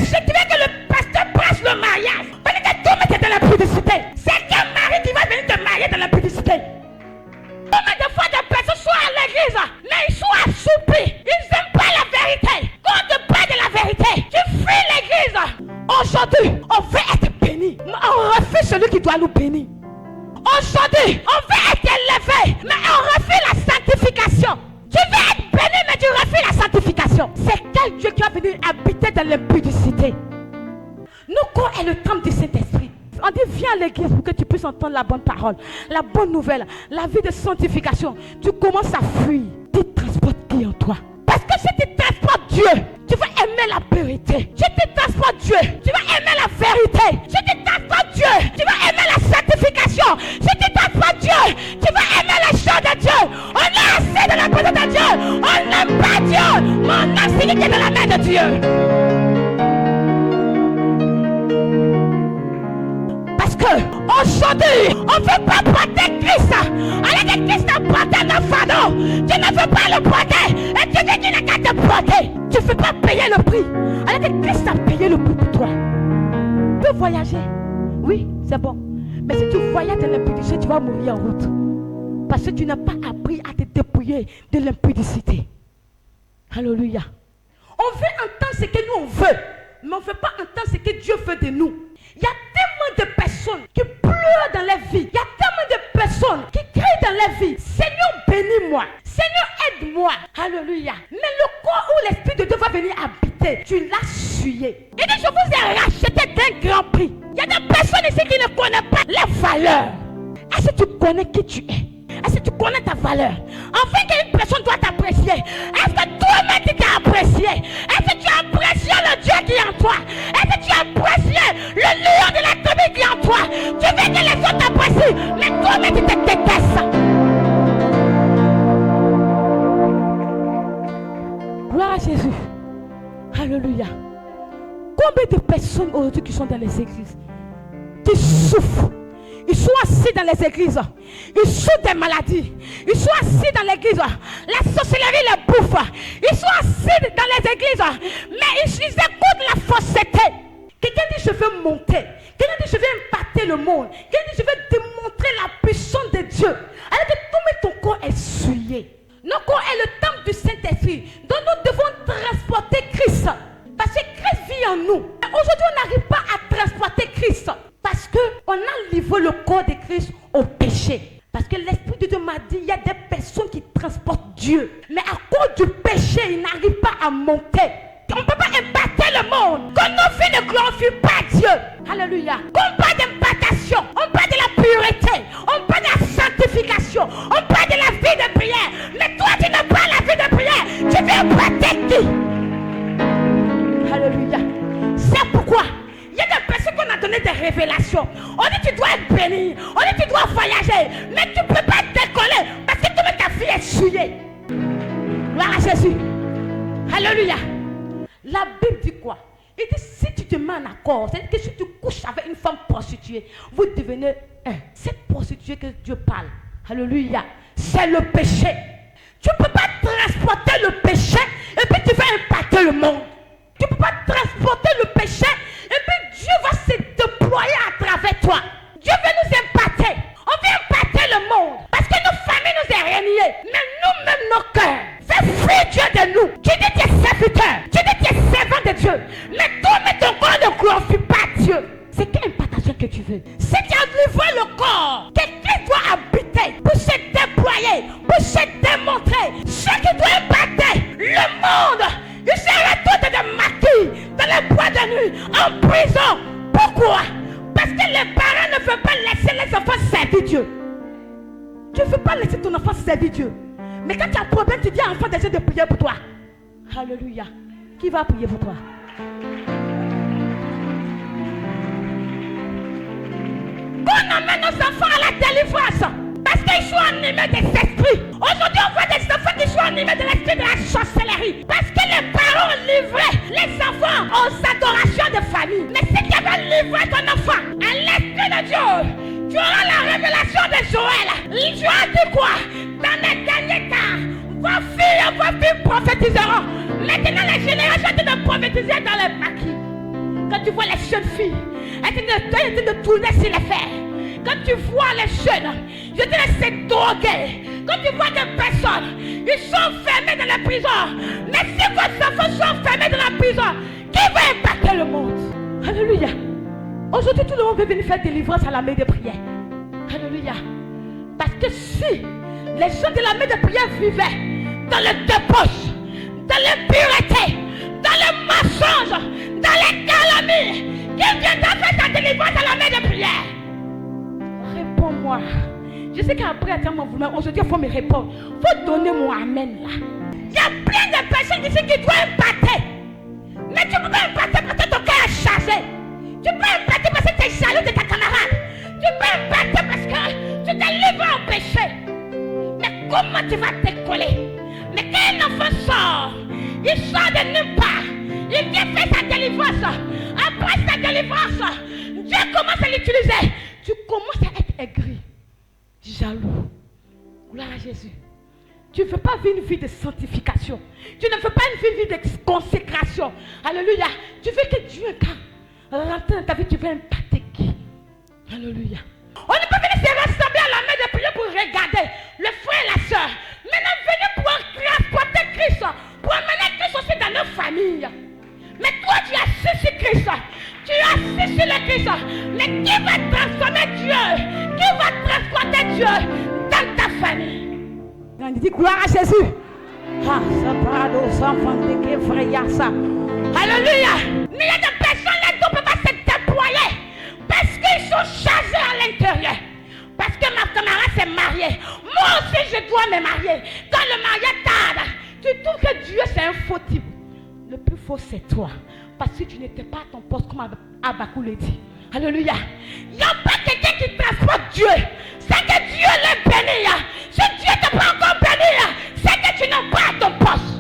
je dirais que le pasteur prêche le mariage. Parce que tout le monde est dans la publicité. C'est qu'un mari qui va venir te marier dans la publicité. Combien de fois des personnes sont à l'église, mais ils sont assoupis. Ils n'aiment pas la vérité. Quand on te parle de la vérité, tu fuis l'église. Aujourd'hui, on veut être béni. Mais on refuse celui qui doit nous bénir. Aujourd'hui, on veut être élevé, mais on refuse la sanctification. Tu veux être béni, mais tu refuses la sanctification. C'est quel Dieu qui va venir habiter dans l'impudicité? Nous, quand est le temple du Saint-Esprit, on dit viens à l'église pour que tu puisses entendre la bonne parole, la bonne nouvelle, la vie de sanctification. Tu commences à fuir. Tu transportes qui en toi? Parce que si tu transportes Dieu, tu vas aimer la vérité. Si tu transportes Dieu, tu vas aimer la vérité. Si tu transportes Dieu, tu vas aimer la sanctification. Si tu transportes Dieu, tu vas aimer les choses de Dieu. On est assis dans la présence de Dieu. On n'aime pas Dieu, mais on aime celui qui est dans la main de Dieu. Parce que aujourd'hui, on ne veut pas porter Christ. Alors que Christ a porté nos fardeaux. Tu ne veux pas le porter. Et tu dis qu'il n'a qu'à te porter. Tu ne veux pas payer le prix. Alors que Christ a payé le prix pour toi. Tu peux voyager. Oui, c'est bon. Mais si tu voyages de l'impudicité, tu vas mourir en route. Parce que tu n'as pas appris à te dépouiller de l'impudicité. Alléluia. On veut entendre ce que nous on veut. Mais on ne veut pas entendre ce que Dieu veut de nous. Il y a tellement de personnes qui pleurent dans leur vie. Il y a tellement de personnes qui crient dans leur vie. Seigneur, bénis-moi. Seigneur, aide-moi. Alléluia. Mais le corps où l'Esprit de Dieu va venir habiter, tu l'as souillé. Il dit, je vous ai racheté d'un grand prix. Il y a des personnes ici qui ne connaissent pas les valeurs. Est-ce que tu connais qui tu es? Est-ce que tu connais ta valeur? Enfin qu'une personne doit t'apprécier. Est-ce que toi-même tu t'es apprécié? Est-ce que tu apprécies le Dieu qui est en toi? Est-ce que tu apprécies le lion de la tribu qui est en toi? Tu veux que les autres t'apprécient, mais toi-même tu te détestes. Gloire à Jésus. Alléluia. Combien de personnes aujourd'hui qui sont dans les églises, qui souffrent? Ils sont assis dans les églises. Ils souffrent des maladies. Ils sont assis dans l'église. La sorcellerie les bouffe. Ils sont assis dans les églises. Mais ils écoutent la fausseté. Quelqu'un dit je veux monter. Quelqu'un dit je veux impacter le monde. Quelqu'un dit je veux démontrer la puissance de Dieu. Alors que ton corps est souillé. Notre corps est le temple du Saint-Esprit. Donc nous devons transporter Christ. Parce que Christ vit en nous. Aujourd'hui on n'arrive pas à transporter Christ. Parce qu'on a livré le corps de Christ au péché. Parce que l'Esprit de Dieu m'a dit, il y a des personnes qui transportent Dieu. Mais à cause du péché, ils n'arrivent pas à monter. On ne peut pas impacter le monde. Quand nos vies ne glorifient pas Dieu. Alléluia. On parle d'impactation. On parle de la pureté. On parle de la sanctification. On parle de la vie de prière. Mais toi, tu n'as pas la vie de prière. Tu veux impacter qui? Alléluia. C'est pourquoi il y a des personnes qu'on a donné des révélations. On dit tu dois être béni. On dit tu dois voyager. Mais tu ne peux pas décoller parce que toute ta vie est souillée. Gloire à Jésus. Alléluia. La Bible dit quoi? Il dit si tu te mets en accord, c'est-à-dire que si tu couches avec une femme prostituée, vous devenez un. Cette prostituée que Dieu parle, alléluia, c'est le péché. Tu ne peux pas transporter le péché et puis tu vas impacter le monde. Tu ne peux pas transporter le péché et puis Dieu va se déployer à travers toi. Dieu veut nous impacter. On veut impacter le monde. Parce que nos familles nous ont réunis. Mais nous-mêmes, nos cœurs. Fais fuir Dieu de nous. Tu dis tu es serviteur. Tu dis tu es servant de Dieu. Mais toi, mais ton corps ne glorifie pas Dieu. C'est quelle impactation que tu veux? Si tu as livré le corps, quelqu'un doit habiter pour se déployer, pour se démontrer. Ce qui doit impacter le monde. Il serait tout de maquis dans les bois de nuit, en prison. Pourquoi? Parce que les parents ne veulent pas laisser les enfants servir Dieu. Tu ne veux pas laisser ton enfant servir Dieu. Mais quand tu as un problème, tu dis à l'enfant d'essayer de prier pour toi. Alléluia. Qui va prier pour toi? On amène nos enfants à la délivrance. Parce qu'ils sont animés des esprits. Aujourd'hui, on voit des enfants qui sont animés de l'esprit de la sorcellerie. Parce que les parents ont livré les enfants aux adorations de famille. Mais si tu avais livré ton enfant à l'esprit de Dieu, tu auras la révélation de Joël. Joël dit quoi? Dans les derniers temps, vos filles prophétiseront. Maintenant, les générations de prophétiser dans les maquis. tu vois les jeunes filles, elles étaient en train de tourner sur les fers. Quand tu vois les jeunes, je dirais c'est drogué. Quand tu vois des personnes, ils sont fermés dans la prison. Mais si vos enfants sont fermés dans la prison, qui va impacter le monde? Alléluia. Aujourd'hui, tout le monde veut venir faire délivrance à la main de prière. Alléluia. Parce que si les gens de la main de prière vivaient dans le débauche, dans l'impureté, dans le mensonge, dans les calamités, qui viendra faire ta délivrance à la main de prière? Réponds-moi. Je sais qu'après attends mon voulu, aujourd'hui il faut me répondre. Il faut donner mon amen là. Il y a plein de personnes ici qui doivent impacter. Mais tu ne peux pas impacter parce que ton cœur est chargé. Tu peux impacter parce que tu es jaloux de ta camarade. Tu peux impacter parce que tu t'es livré au péché. Mais comment tu vas te coller? Mais quand un enfant sort, il sort de nulle part. Il vient faire sa délivrance. Après sa délivrance, Dieu commence à l'utiliser. Tu commences à être aigri, jaloux. Gloire à Jésus. Tu ne veux pas vivre une vie de sanctification. Tu ne veux pas une vie de consécration. Alléluia. Tu veux que Dieu, quand rentre dans ta vie, tu veux impacter qui? Alléluia. On ne peut venir se rassembler à la main de prière pour regarder le frère et la soeur. Maintenant, venez pour transporter Christ, pour amener Christ aussi dans nos familles. Mais toi, tu as assis sur Christ. Tu as assis sur le Christ. Mais qui va transformer Dieu? Qui va transporter Dieu dans ta famille? On dit gloire à Jésus. Ah, ça parle aux enfants de ça. Alléluia. Mais il y a des personnes là qui ne peuvent pas se déployer parce qu'ils sont chargés à l'intérieur. Parce que ma camarade s'est mariée. Moi aussi, je dois me marier. Quand le mariage tarde, tu trouves que Dieu c'est un faux type. Le plus faux c'est toi. Parce que tu n'étais pas à ton poste comme Abakou le dit. Alléluia. Il n'y a pas quelqu'un qui transporte Dieu. C'est que Dieu l'a béni. Si Dieu ne t'a pas encore béni, c'est que tu n'es pas à ton poste.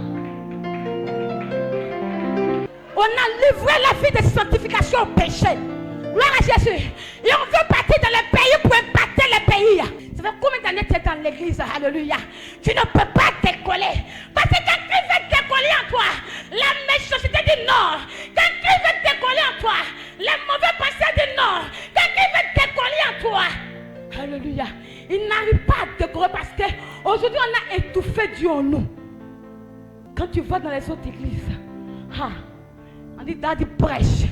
On a livré la vie de sanctification au péché. Gloire à Jésus. Et on veut partir dans les pays pour impacter les pays. Ça fait combien d'années tu es dans l'église? Alléluia. Tu ne peux pas décoller. Parce que quand Christ veut décoller en toi, la méchanceté dit non. Quand Christ veut décoller en toi, les mauvais pensées disent non. Quand Christ veut décoller en toi, alléluia, il n'arrive pas à décoller parce qu'aujourd'hui on a étouffé Dieu en nous. Quand tu vas dans les autres églises, on dit dans des brèches.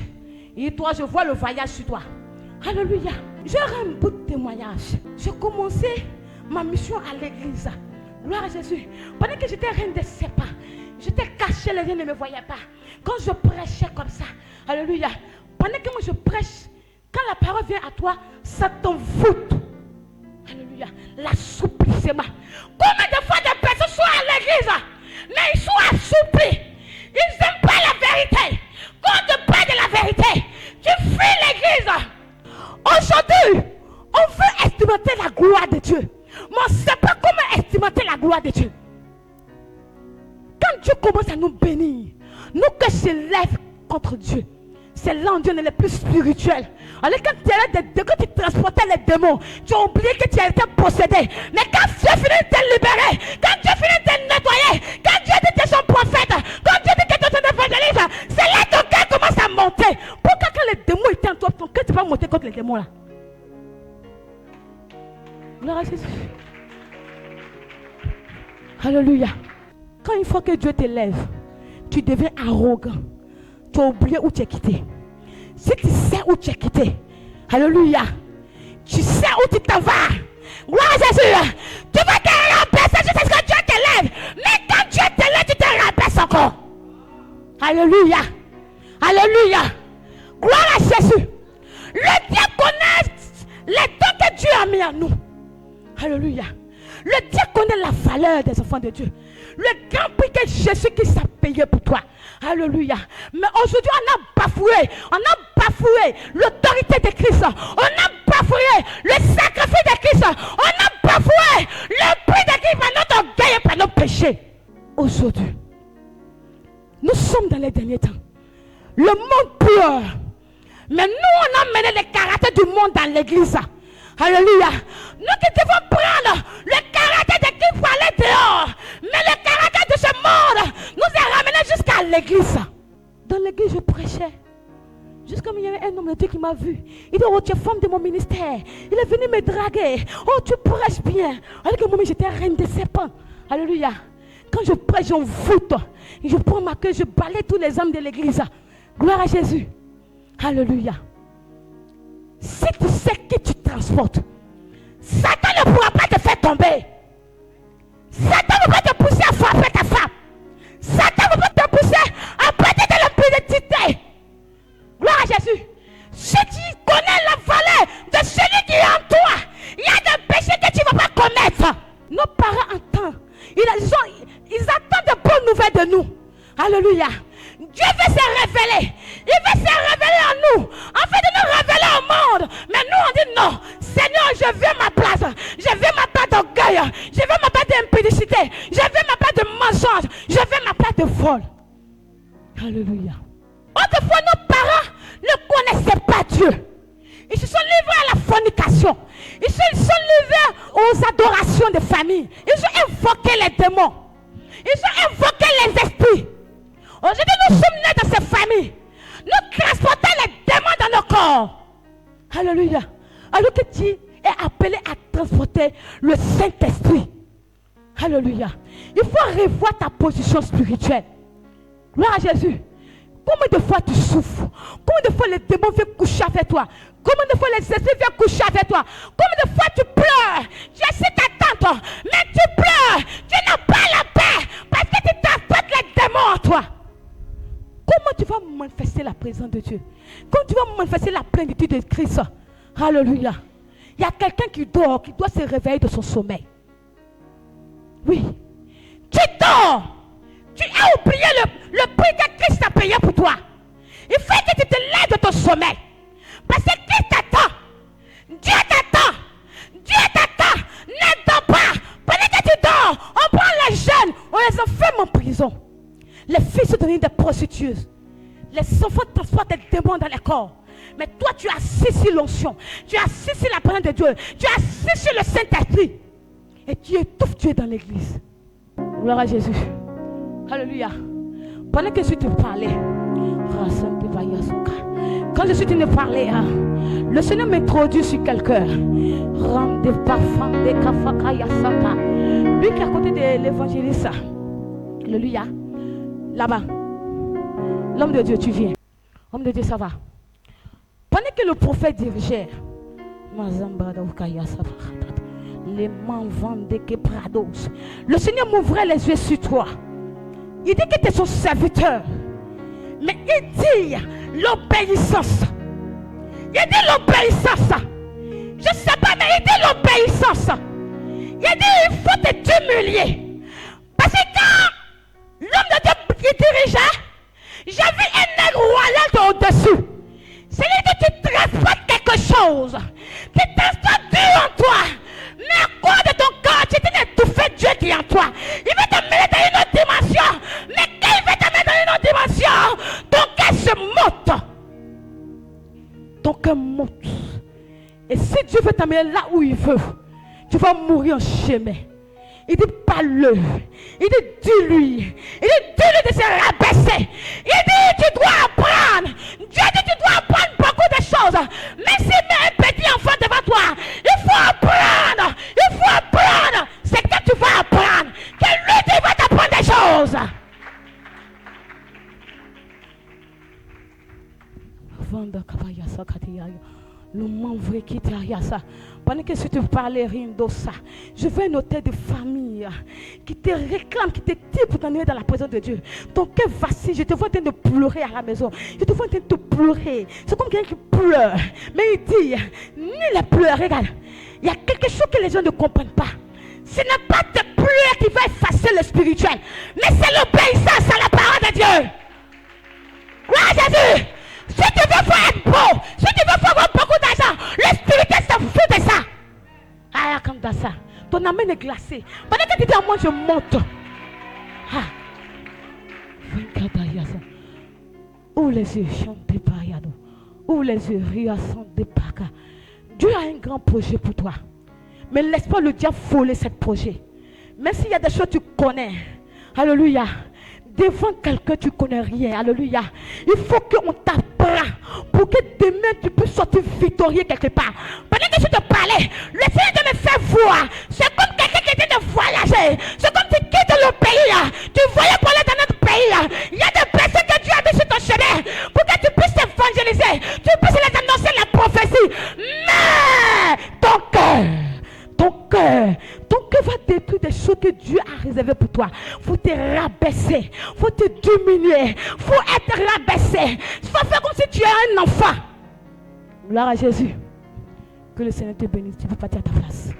Et toi, je vois le voyage sur toi. Alléluia. J'aurai un bout de témoignage. J'ai commencé ma mission à l'église. Gloire à Jésus. Pendant que j'étais reine de Sépa, j'étais cachée, les gens ne me voyaient pas. Quand je prêchais comme ça, alléluia. Pendant que moi je prêche, quand la parole vient à toi, ça t'envoûte. Alléluia. L'assouplissement. Combien de fois des personnes sont à l'église, mais ils sont assouplis. Ils n'aiment pas la vérité. Quand on te parle de la vérité, tu fuis l'église. Aujourd'hui, on veut estimer la gloire de Dieu. Mais on ne sait pas comment estimer la gloire de Dieu. Quand Dieu commence à nous bénir, nous que se lève contre Dieu. C'est là où Dieu est le plus spirituel. Alors quand tu transportais les démons, tu as oublié que tu as été possédé. Mais quand Dieu finit de te libérer, quand Dieu finit de te nettoyer, quand Dieu dit que tu es son prophète, quand Dieu dit que tu es son évangéliste, c'est là que ton cœur commence à monter. Pourquoi quand les démons étaient en toi, ton cœur ne va pas monter contre les démons là? Gloire à Jésus. Alléluia. Quand une fois que Dieu t'élève, tu deviens arrogant. Tu as oublié où tu es quitté. Si tu sais où tu es quitté, alléluia, tu sais où tu t'en vas. Gloire à Jésus. Tu vas te rabaisser jusqu'à ce que Dieu t'élève. Mais quand Dieu t'élève, tu te rabaisses encore. Alléluia. Alléluia. Gloire à Jésus. Le Dieu connaît les dons que Dieu a mis en nous. Alléluia. Le Dieu connaît la valeur des enfants de Dieu. Le grand prix que Jésus-Christ a payé pour toi. Alléluia. Mais aujourd'hui, on a bafoué l'autorité de Christ. On a bafoué le sacrifice de Christ. On a bafoué le prix de Christ par notre orgueil et par nos péchés. Aujourd'hui, nous sommes dans les derniers temps. Le monde pleure. Mais nous, on a mené les caractères du monde dans l'église. Alléluia. Nous qui devons prendre le caractère de Christ pour aller dehors. Mais le caractère de ce monde nous a ramenés jusqu'à l'église. Dans l'église, je prêchais. Juste comme il y avait un homme de Dieu qui m'a vu. Il dit, oh, tu es femme de mon ministère. Il est venu me draguer. Oh, tu prêches bien. Alors que moi, j'étais reine des serpents. Alléluia. Quand je prêche, j'envoûte. Je prends ma queue, je balaye tous les hommes de l'église. Gloire à Jésus. Alléluia. Si tu sais qui tu transportes, Satan ne pourra pas te faire tomber. Satan ne peut pas te pousser à frapper ta femme. Satan ne peut pas te pousser à prêter de l'impudicité. Gloire à Jésus. Si tu connais la valeur de celui qui est en toi, il y a des péchés que tu ne vas pas commettre. Nos parents entendent. Ils attendent de bonnes nouvelles de nous. Alléluia. Dieu veut se révéler. Il veut se révéler en nous. En fait de nous révéler au monde. Mais nous on dit non. Seigneur, je veux ma place. Je veux ma place d'orgueil. Je veux ma place d'impudicité. Je veux ma place de mensonge. Je veux ma place de vol. Alléluia. Autrefois, nos parents ne connaissaient pas Dieu. Ils se sont livrés à la fornication. Ils se sont livrés aux adorations de famille. Ils ont invoqué les démons. Ils ont invoqué les esprits. Aujourd'hui, nous sommes nés dans ces familles. Nous transportons les démons dans nos corps. Alléluia. Alors que Dieu est appelé à transporter le Saint-Esprit. Alléluia. Il faut revoir ta position spirituelle. Gloire à Jésus. Combien de fois tu souffres? Combien de fois les démons viennent coucher avec toi? Combien de fois les esprits viennent coucher avec toi? Combien de fois tu pleures? Tu es sur ta tante, mais tu pleures. Tu n'as pas la paix parce que tu transportes les démons en toi. Comment tu vas manifester la présence de Dieu? Comment tu vas manifester la plénitude de Christ? Alléluia. Il y a quelqu'un qui dort, qui doit se réveiller de son sommeil. Oui. Tu dors. Tu as oublié le prix que Christ a payé pour toi. Il faut que tu te lèves de ton sommeil. Parce que Christ t'attend. Dieu t'attend. Dieu t'attend. Ne dors pas. Pendant que tu dors, on prend les jeunes, on les enferme en prison. Les filles se deviennent des prostituées. Les enfants transportent des démons dans les corps. Mais toi, tu as assis sur l'onction. Tu as assis sur la présence de Dieu. Tu as assis sur le Saint-Esprit. Et tu étouffes Dieu dans l'église. Gloire à Jésus. Alléluia. Pendant que je te parlais, quand je suis venu parler, le Seigneur m'introduit sur quelqu'un. Lui qui est à côté de l'évangéliste. Alléluia. Là-bas. L'homme de Dieu, tu viens. Homme de Dieu, ça va. Pendant que le prophète dirigeait, le Seigneur m'ouvrait les yeux sur toi. Il dit que tu es son serviteur. Mais il dit l'obéissance. Il dit l'obéissance. Je ne sais pas, mais il dit l'obéissance. Il dit il faut te humilier. Parce que quand l'homme de Dieu qui dirigeait, j'ai vu un nègre royal au-dessus. C'est-à-dire que tu transportes quelque chose. Tu transportes Dieu en toi. Mais à quoi de ton corps, tu t'es étouffé Dieu qui est en toi. Il veut te mettre dans une autre dimension. Mais quand il veut te mettre dans une autre dimension, ton cœur se monte. Ton cœur monte. Et si Dieu veut t'amener là où il veut, tu vas mourir en chemin. Il dit pas-le. Il dit dis-lui. Il dit dis-lui de se rabaisser. Il dit tu dois apprendre. Dieu dit tu dois apprendre beaucoup de choses. Mais s'il met un petit enfant devant toi, il faut apprendre. Il faut apprendre. C'est que tu vas apprendre. Que lui il va t'apprendre des choses. Pendant que si tu parlais Rindosa, je vais noter des familles qui te réclament, qui te tirent pour t'amener dans la présence de Dieu. Ton cœur vacille, je te vois en train de pleurer à la maison. Je te vois en train de pleurer. C'est comme quelqu'un qui pleure. Mais il dit, ni les pleurs, regarde, il y a quelque chose que les gens ne comprennent pas. Ce n'est pas tes pleurs qui va effacer le spirituel, mais c'est l'obéissance à la parole de Dieu. Gloire à Jésus. Si tu veux faire être beau, si tu veux avoir beaucoup d'argent, le spirituel se fout de ça. Ah, comme dans ça. Ton âme est glacée. Pendant que tu dis à moi, je monte. Ah. Ouvre les yeux, chante pas. Ouvre les yeux, riasson de Paka. Dieu a un grand projet pour toi. Mais laisse pas le diable voler ce projet. Même s'il y a des choses que tu connais. Alléluia. Devant quelqu'un, tu ne connais rien. Alléluia. Il faut qu'on t'apprenne pour répertorié quelque part. Pendant que je te parlais, le Seigneur de me faire voir. C'est comme quelqu'un qui était de voyager. C'est comme tu quittes le pays. Tu voyais pour aller dans notre pays. Il y a des personnes que Dieu a mis sur ton chemin pour que tu puisses évangéliser. Tu puisses les annoncer la prophétie. Mais ton cœur va détruire des choses que Dieu a réservées pour toi. Faut te rabaisser, faut te diminuer, faut être rabaissé. Faut faire comme si tu es un enfant. Gloire à Jésus. Que le Seigneur te bénisse. Tu peux partir à ta place.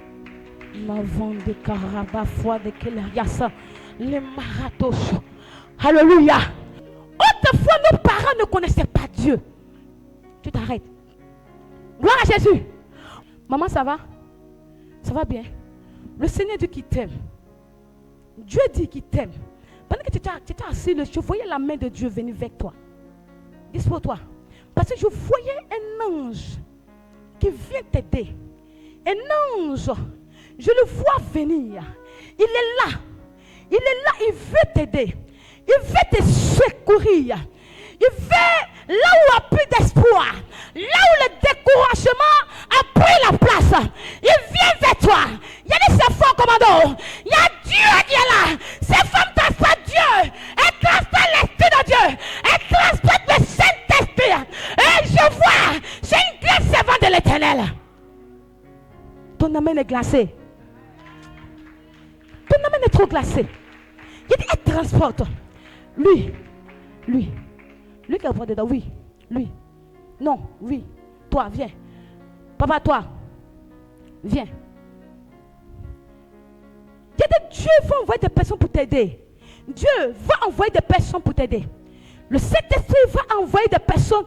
De caraba, foi de keleriasa, les maratos. Alléluia. Autrefois, nos parents ne connaissaient pas Dieu. Tu t'arrêtes. Gloire à Jésus. Maman, ça va? Ça va bien? Le Seigneur dit qu'il t'aime. Dieu dit qu'il t'aime. Pendant que tu étais assis, je voyais la main de Dieu venir vers toi. Dis pour toi. Parce que je voyais un ange qui vient t'aider. Un ange, je le vois venir. Il est là. Il veut t'aider. Il veut te secourir. Il veut, là où il n'y a plus d'espoir, là où le découragement a pris la place, il vient vers toi. Il y a des fort commando. Il y a Dieu qui est là. Ces femmes transportent Dieu. Elles transportent l'Esprit de Dieu. Elles transportent le Saint-Esprit. Et je vois, c'est une grande servante de l'Éternel. Ton amène est glacée. Ton amène est trop glacée. Il dit, elle transporte. Lui qui est dedans, oui, lui. Non, oui. Toi, viens. Papa, toi, viens. Dieu va envoyer des personnes pour t'aider. Dieu va envoyer des personnes pour t'aider. Le Saint-Esprit va envoyer des personnes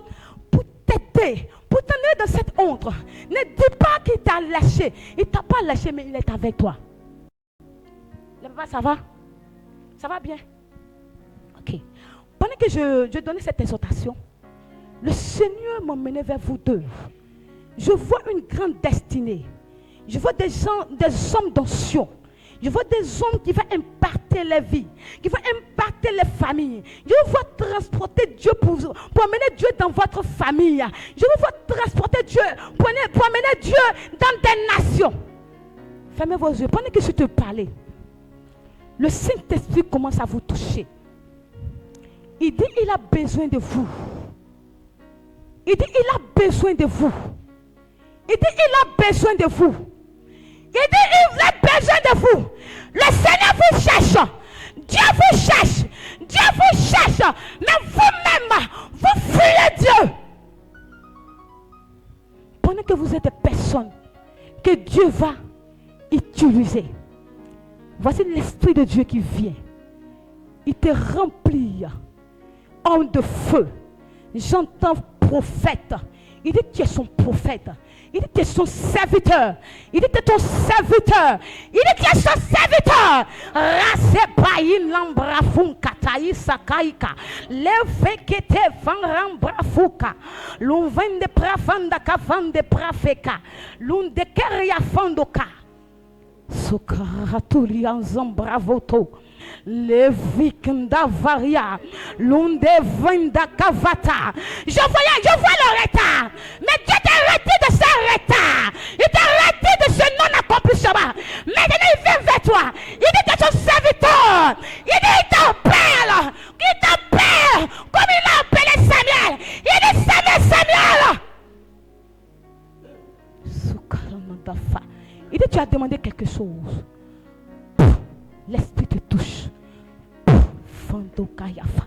pour t'aider, pour t'amener dans cette honte. Ne dis pas qu'il t'a lâché. Il ne t'a pas lâché, mais il est avec toi. Le papa, ça va? Ça va bien? Ok. Pendant que je donnais cette exhortation, le Seigneur m'emmenait vers vous deux. Je vois une grande destinée. Je vois des gens, des hommes d'onction. Je vois des hommes qui vont impacter les vies, qui vont impacter les familles. Je veux voir transporter Dieu pour amener Dieu dans votre famille. Je veux voir transporter Dieu pour amener Dieu dans des nations. Fermez vos yeux. Pendant que je te parlais, le Saint-Esprit commence à vous toucher. Il dit, il a besoin de vous. Il dit, il a besoin de vous. Il dit, il a besoin de vous. Il dit, il a besoin de vous. Le Seigneur vous cherche. Dieu vous cherche. Dieu vous cherche. Mais vous-même, vous fuyez Dieu. Pendant que vous êtes des personnes que Dieu va utiliser, voici l'Esprit de Dieu qui vient. Il te remplit. Homme de feu. J'entends prophète. Il dit que tu es son prophète. Il dit que tu es son serviteur. Il dit que tu es ton serviteur. Il dit que tu es son serviteur. Rasepaïn lambrafun kataï sakaïka. Levekete fanrambrafuka. L'on vende prafanda kavande prafeka. L'on de keria fandoka. Sokaratuli anzambravoto. Le vikenda varia, l'onde venda kavata. Je vois le retard. Mais Dieu t'a arrêté de ce retard. Il t'a arrêté de ce non-accomplissement. Maintenant il vient vers toi. Il dit que ton serviteur. Il dit il t'appelle. Il t'appelle comme il a appelé Samuel. Il dit Samuel. Il dit tu as demandé quelque chose. L'Esprit te touche. Fandokayafa.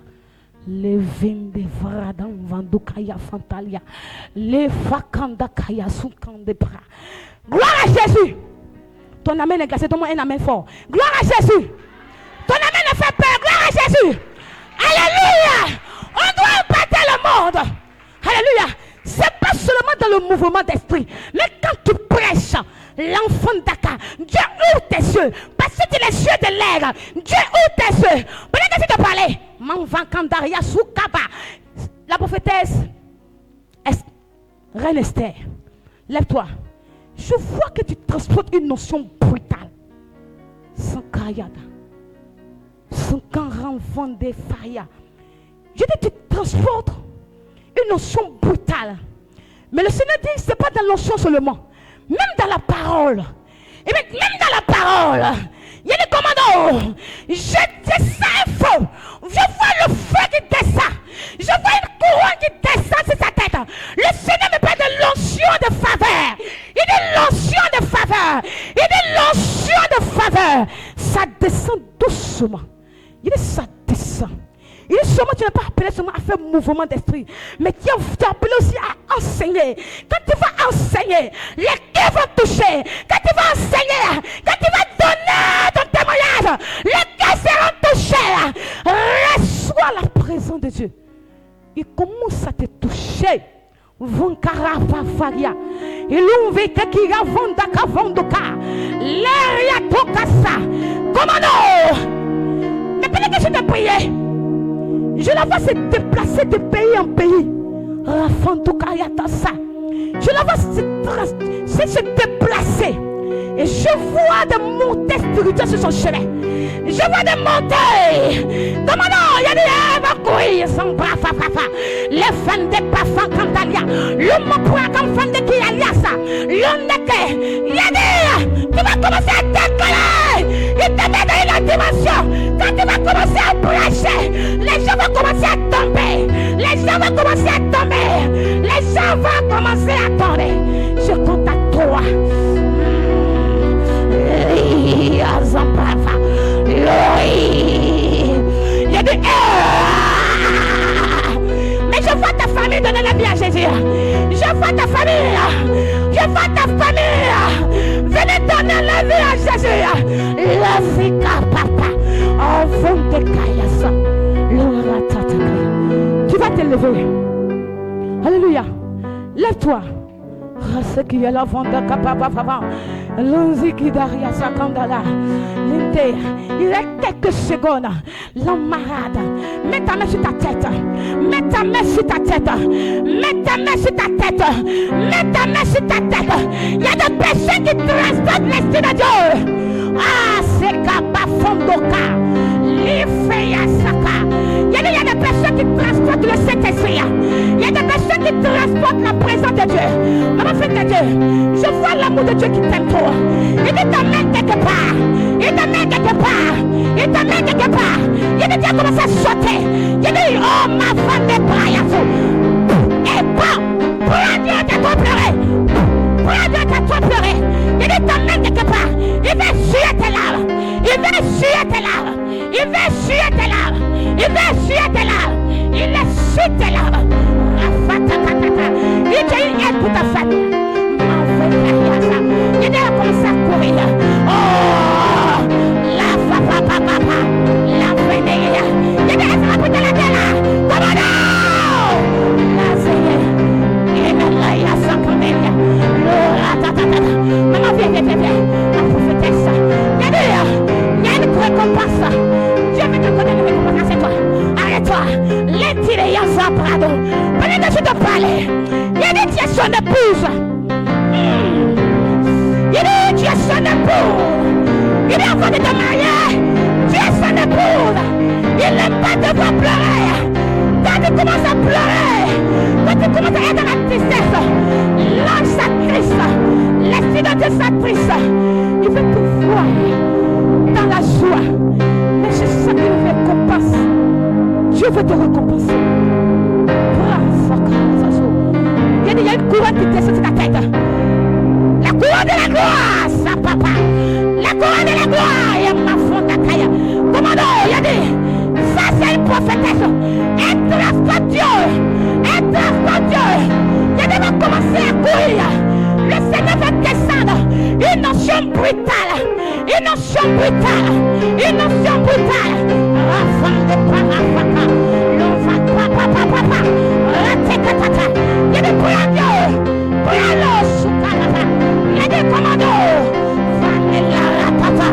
Le vinde vradan vandokaya fantalia. Le fakanda kaya soukande bras. Gloire à Jésus. Ton amen est glacé. Donne-moi un amen fort. Gloire à Jésus. Ton amen ne fait peur. Gloire à Jésus. Alléluia. On doit impacter le monde. Alléluia. C'est pas seulement dans le mouvement d'esprit, mais quand tu prêches, l'enfant d'Aka, Dieu ouvre tes yeux. Parce que tu es les yeux de l'air. Dieu ouvre tes yeux. Pendant que je te parlais, Manvankandaria Soukaba, la prophétesse Reine Esther, lève-toi. Je vois que tu transportes une notion brutale. Sans kayada. Sans kanran des faya. Je dis tu transportes une notion brutale. Mais le Seigneur dit, ce n'est pas dans l'onction seulement. Même dans la parole. Et même dans la parole. Il y a des commandos. Je descends faux. Je vois le feu qui descend. Je vois une couronne qui descend sur sa tête. Le Seigneur me parle de l'onction de faveur. Il dit l'onction de faveur. Il dit l'onction de faveur. Ça descend doucement. Il dit ça descend. Il dit seulement tu n'es pas appelé seulement à faire mouvement d'esprit, mais tu es appelé aussi à enseigner. Quand tu vas enseigner, les cœurs vont toucher. Quand tu vas enseigner, quand tu vas donner ton témoignage, les cœurs seront touchés. Reçois la présence de Dieu. Il commence à te toucher. Vonkara Vafaria. Il ouvre Kakira Vonda Kavondoka. L'air Tokasa. Comment non? Mais pendant que je te priais, je la vois se déplacer de pays en pays. Je la vois se déplacer. Et je vois des montées spirituelles sur son chemin. Je vois des montées. Comment non? Il y a des évacués. Sans bras, les femmes de parfum cantalia. L'homme pour un fan de qui a lié ça. L'homme de qui. Il y a des. Tu vas commencer à décoller. Il te met dans une dimension. Quand tu vas commencer à brancher, les gens vont commencer à tomber. Les gens vont commencer à tomber. Les gens vont commencer à tomber. Je compte à toi. Il y a des mais je vois ta famille donner la vie à Jésus. Je vois ta famille. Je vois ta famille. Venez donner la vie à Jésus. La fika papa. Enfant de Kayasa. Tu vas te lever. Alléluia. Lève-toi. Rase qui est la vente de Kapapa. L'onzi qui derrière sa candala. L'indé. Il y a quelques secondes. L'homme malade. Mets ta main sur ta tête. Mets ta main sur ta tête. Mets ta main sur ta tête. Mets ta main sur ta tête. Il y a des personnes qui transportent l'esprit de Dieu. Ah, c'est Kabafondoka. L'Ifeya Saka. Il y a des personnes qui transportent le Saint-Esprit. Il y a des personnes qui transportent la présence de Dieu. Maman, fille de Dieu, je vois l'amour de Dieu qui t'aime trop. Il te t'amène quelque part. Il t'amène quelque part. Il t'amène quelque part. Il dit, tu as commencé à sauter. Il dit, oh ma femme de Brayazo. Et bon, prends Dieu, t'as trop pleuré. Prends Dieu, t'as trop pleuré. Il dit, t'amène quelque part. Il va suer tes larmes. Il va suer tes larmes. Il va suer tes larmes. Il va suer tes larmes. Il va suer tes larmes. Il t'a une aide pour ta famille. Il a commencé à courir. Oh, la papa, la vénéa. Il a commencé à courir la terre. Comment non? La zéye. Il est là, il a sa camélia. Maman, viens. La prophétesse. Il y a une récompense. Dieu veut te donner une récompense à toi. Arrête-toi. L'intérêt à pardon. Pendant que je te parlais, il y a des tiers son épouse. Il dit, tu es son épouse. Il est avant de te marier. Tu es son épouse. Il n'aime pas te voir pleurer. Quand tu commences à pleurer, quand tu commences à être dans la tristesse, l'ange s'attriste. L'esprit de Dieu s'attriste. Il veut te voir dans la joie. Mais je sais qu'il récompense. Dieu veut te récompenser. Il y a une couronne qui descend sur ta tête. La couronne de la gloire, ça papa. La couronne de la gloire, il y a ma fonte à Kaya. Commandant, il a dit, ça c'est une prophétesse. Un transport Dieu. Un transport Dieu. Il y a des commencer à courir. Le Seigneur va descendre. Une notion brutale. Une notion brutale. Une notion brutale. Rafale de parafaka. L'on va papa. Ratekatata. Il y a des prières Dieu. Prière Soukarata. Il y a des commandos. Vanilla Ratata.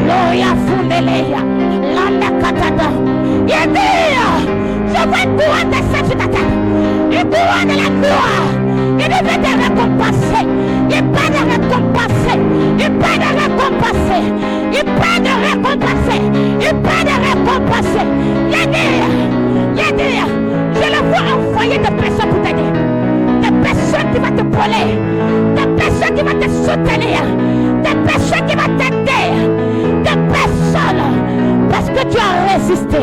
Loya Fundeleya. Landa Katata. Il y a des. Je vois une couronne descendre sur ta tête. Une couronne de la gloire. Il devait te récompenser. Il peut te récompenser. Il peut te récompenser. Il peut te récompenser. Il peut te récompenser. Il y a des. Je le vois envoyer des personnes pour t'aider. Des personnes qui vont t'épauler, des personnes qui vont te soutenir, des personnes qui vont t'aider, des personnes, parce que tu as résisté.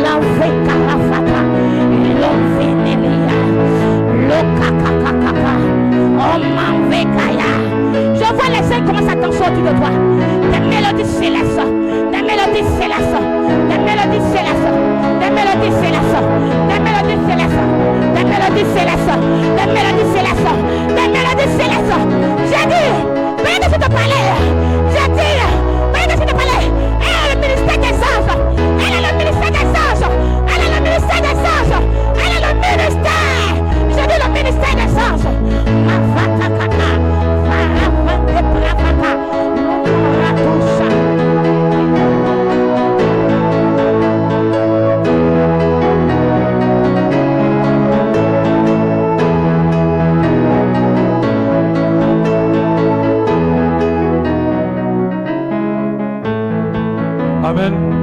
L'envie carafata, l'envie nélia, le kakakakaka, oh manvekaya. Je vois les ailes commencer à danser autour de toi. Des mélodies célestes, des mélodies célestes, des mélodies célestes, des mélodies célestes, des mélodies célestes, des mélodies célestes, des mélodies célestes, des mélodies célestes. J'ai dit, viens que je te parlais. J'ai dit, viens que je te parlais. Elle a le ministère des anges. Elle a le ministère des anges. Elle a le ministère des anges. Elle a le ministère. J'ai dit le ministère des anges. Ma vatakaka, farapante pravaka, ratusha. Amen.